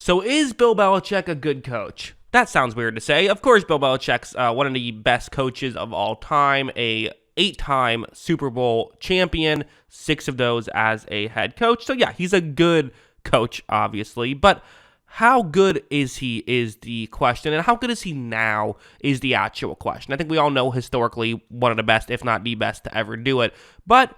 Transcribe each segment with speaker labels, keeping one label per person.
Speaker 1: So is Bill Belichick a good coach? That sounds weird to say. Of course, Bill Belichick's one of the best coaches of all time, a 8-time Super Bowl champion, 6 of those as a head coach. So yeah, he's a good coach, obviously, but how good is he is the question, and how good is he now is the actual question. I think we all know historically one of the best, if not the best, to ever do it, but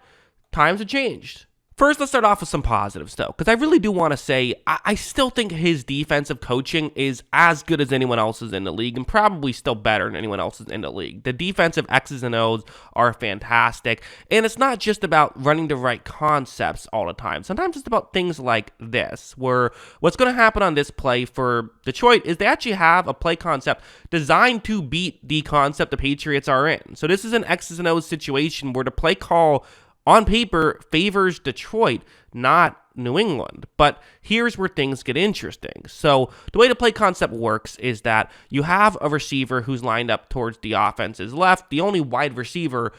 Speaker 1: times have changed. First, let's start off with some positives, though, because I really do want to say I still think his defensive coaching is as good as anyone else's in the league, and probably still better than anyone else's in the league. The defensive X's and O's are fantastic, and it's not just about running the right concepts all the time. Sometimes it's about things like this, where what's going to happen on this play for Detroit is they actually have a play concept designed to beat the concept the Patriots are in. So this is an X's and O's situation where the play call on paper favors Detroit, not New England. But here's where things get interesting. So the way the play concept works is that you have a receiver who's lined up towards the offense's left, the only wide receiver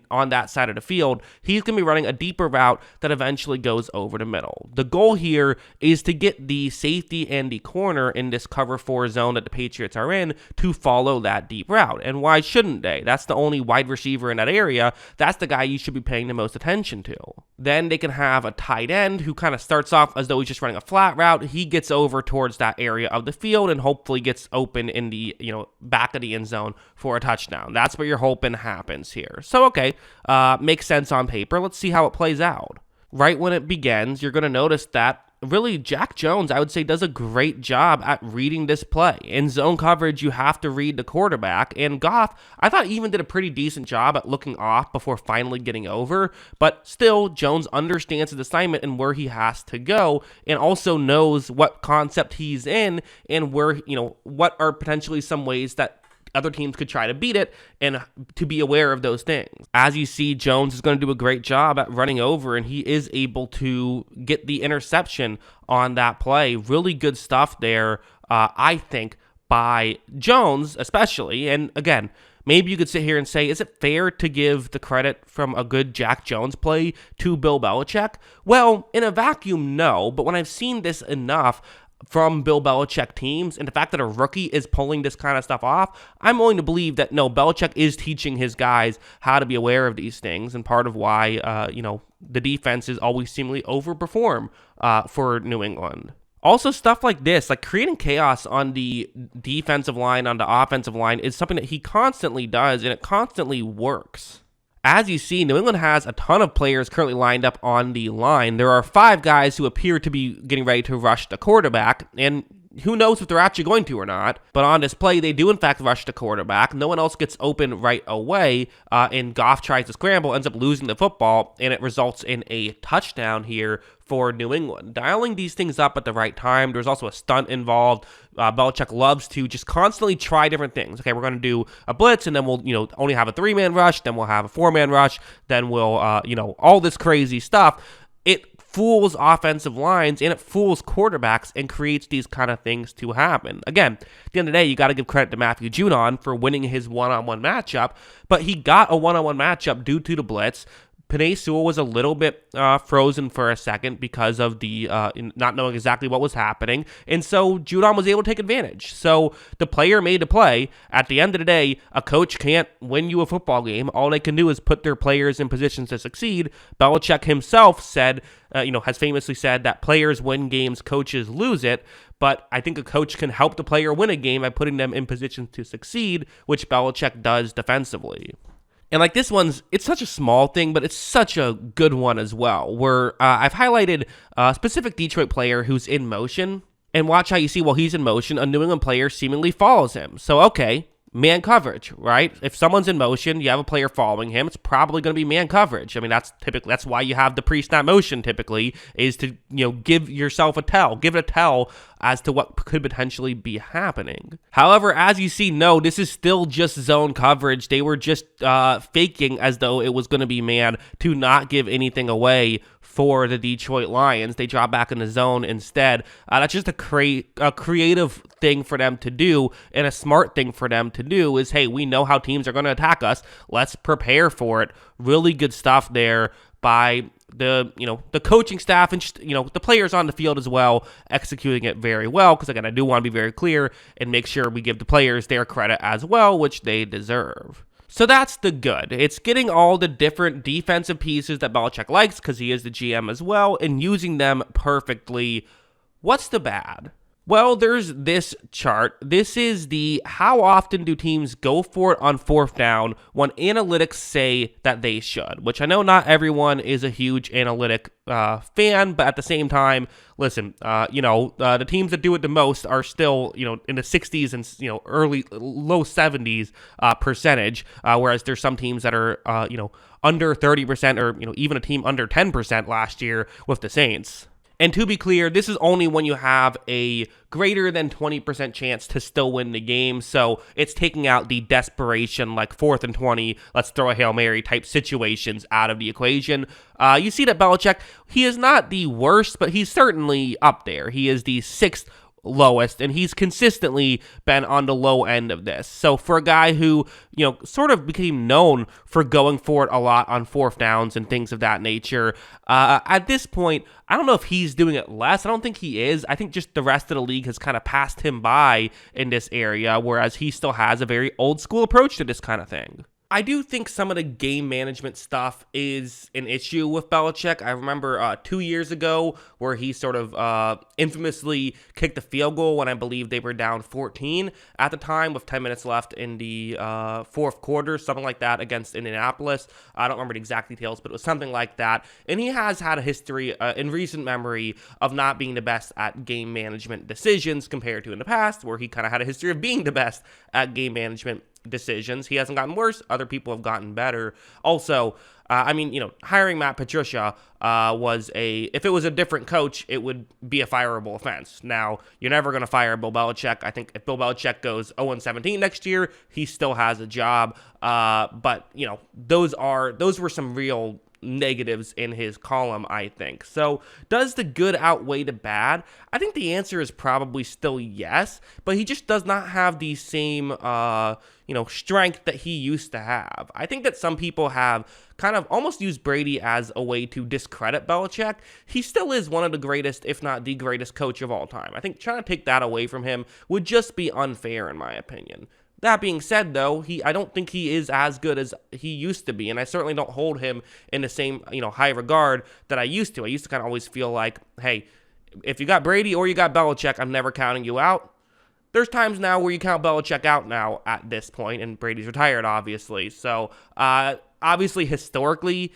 Speaker 1: on that side of the field. He's going to be running a deeper route that eventually goes over the middle. The goal here is to get the safety and the corner in this cover 4 zone that the Patriots are in to follow that deep route. And why shouldn't they? That's the only wide receiver in that area. That's the guy you should be paying the most attention to. Then they can have a tight end who kind of starts off as though he's just running a flat route. He gets over towards that area of the field and hopefully gets open in the back of the end zone for a touchdown. That's what you're hoping happens here. So okay, makes sense on paper. Let's see how it plays out. Right when it begins, you're going to notice that really Jack Jones, I would say, does a great job at reading this play. In zone coverage, you have to read the quarterback, and Goff, I thought, even did a pretty decent job at looking off before finally getting over, but still, Jones understands his assignment and where he has to go, and also knows what concept he's in and where, what are potentially some ways that other teams could try to beat it, and to be aware of those things. As you see, Jones is going to do a great job at running over, and he is able to get the interception on that play. Really good stuff there, I think, by Jones especially. And again, maybe you could sit here and say, is it fair to give the credit from a good Jack Jones play to Bill Belichick? Well, in a vacuum, no, but when I've seen this enough from Bill Belichick teams, and the fact that a rookie is pulling this kind of stuff off, I'm willing to believe that, no, Belichick is teaching his guys how to be aware of these things, and part of why, the defenses always seemingly overperform for New England. Also, stuff like this, like creating chaos on the defensive line, on the offensive line, is something that he constantly does, and it constantly works. As you see, New England has a ton of players currently lined up on the line. There are 5 guys who appear to be getting ready to rush the quarterback, and who knows if they're actually going to or not. But on this play, they do in fact rush the quarterback. No one else gets open right away, and Goff tries to scramble, ends up losing the football, and it results in a touchdown here for New England. Dialing these things up at the right time. There's also a stunt involved. Belichick loves to just constantly try different things. Okay, we're going to do a blitz, and then we'll, only have a 3-man rush. Then we'll have a 4-man rush. Then we'll, all this crazy stuff. It fools offensive lines, and it fools quarterbacks, and creates these kind of things to happen. Again, at the end of the day, you got to give credit to Matthew Judon for winning his one-on-one matchup, but he got a one-on-one matchup due to the blitz. Penei Sewell was a little bit frozen for a second because of the not knowing exactly what was happening, and so Judon was able to take advantage. So the player made a play. At the end of the day, a coach can't win you a football game. All they can do is put their players in positions to succeed. Belichick himself said, has famously said that players win games, coaches lose it. But I think a coach can help the player win a game by putting them in positions to succeed, which Belichick does defensively. And like this it's such a small thing, but it's such a good one as well, where I've highlighted a specific Detroit player who's in motion, and watch how you see while he's in motion, a New England player seemingly follows him. So, okay, man coverage, right? If someone's in motion, you have a player following him, it's probably going to be man coverage. I mean, that's why you have the pre-snap motion typically, is to, give yourself give it a tell as to what could potentially be happening. However, as you see, no, this is still just zone coverage. They were just faking as though it was going to be man to not give anything away for the Detroit Lions. They drop back in the zone instead. That's just a creative thing for them to do, and a smart thing for them to do is, hey, we know how teams are going to attack us. Let's prepare for it. Really good stuff there by the coaching staff and just, the players on the field as well, executing it very well. Because again, I do want to be very clear and make sure we give the players their credit as well, which they deserve. So that's the good. It's getting all the different defensive pieces that Belichick likes, because he is the GM as well, and using them perfectly. What's the bad? Well, there's this chart. This is the how often do teams go for it on fourth down when analytics say that they should, which I know not everyone is a huge analytic fan, but at the same time, listen, the teams that do it the most are still, in the 60s and, early, low 70s percentage, whereas there's some teams that are, under 30% or, even a team under 10% last year with the Saints. And to be clear, this is only when you have a greater than 20% chance to still win the game. So it's taking out the desperation, like 4th and 20, let's throw a Hail Mary type situations out of the equation. You see that Belichick, he is not the worst, but he's certainly up there. He is the 6th lowest, and he's consistently been on the low end of this. So for a guy who, sort of became known for going for it a lot on fourth downs and things of that nature, at this point, I don't know if he's doing it less. I don't think he is. I think just the rest of the league has kind of passed him by in this area, whereas he still has a very old school approach to this kind of thing. I do think some of the game management stuff is an issue with Belichick. I remember 2 years ago where he sort of infamously kicked the field goal when I believe they were down 14 at the time with 10 minutes left in the fourth quarter, something like that against Indianapolis. I don't remember the exact details, but it was something like that. And he has had a history in recent memory of not being the best at game management decisions compared to in the past, where he kind of had a history of being the best at game management decisions. He hasn't gotten worse. Other people have gotten better. Also, hiring Matt Patricia if it was a different coach, it would be a fireable offense. Now, you're never going to fire Bill Belichick. I think if Bill Belichick goes 0-17 next year, he still has a job. But those were some real negatives in his column, I think. So does the good outweigh the bad? I think the answer is probably still yes, but he just does not have the same strength that he used to have. I think that some people have kind of almost used Brady as a way to discredit Belichick. He still is one of the greatest, if not the greatest coach of all time. I think trying to take that away from him would just be unfair, in my opinion. That being said, though, I don't think he is as good as he used to be, and I certainly don't hold him in the same, high regard that I used to. I used to kind of always feel like, hey, if you got Brady or you got Belichick, I'm never counting you out. There's times now where you count Belichick out now at this point, and Brady's retired, obviously. So, obviously, historically,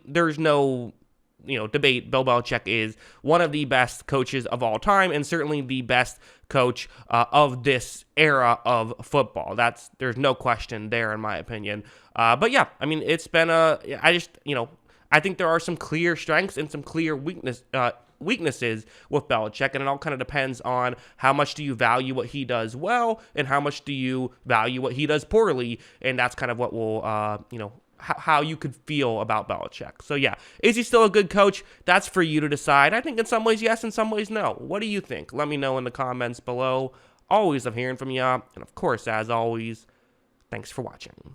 Speaker 1: there's no debate. Bill Belichick is one of the best coaches of all time, and certainly the best coach of this era of football. There's no question there, in my opinion. But yeah, it's been I think there are some clear strengths and some clear weaknesses with Belichick, and it all kind of depends on how much do you value what he does well and how much do you value what he does poorly, and that's kind of what will how you could feel about Belichick. So yeah, is he still a good coach? That's for you to decide. I think in some ways yes, in some ways no. What do you think? Let me know in the comments below. Always love hearing from you. And of course, as always, thanks for watching.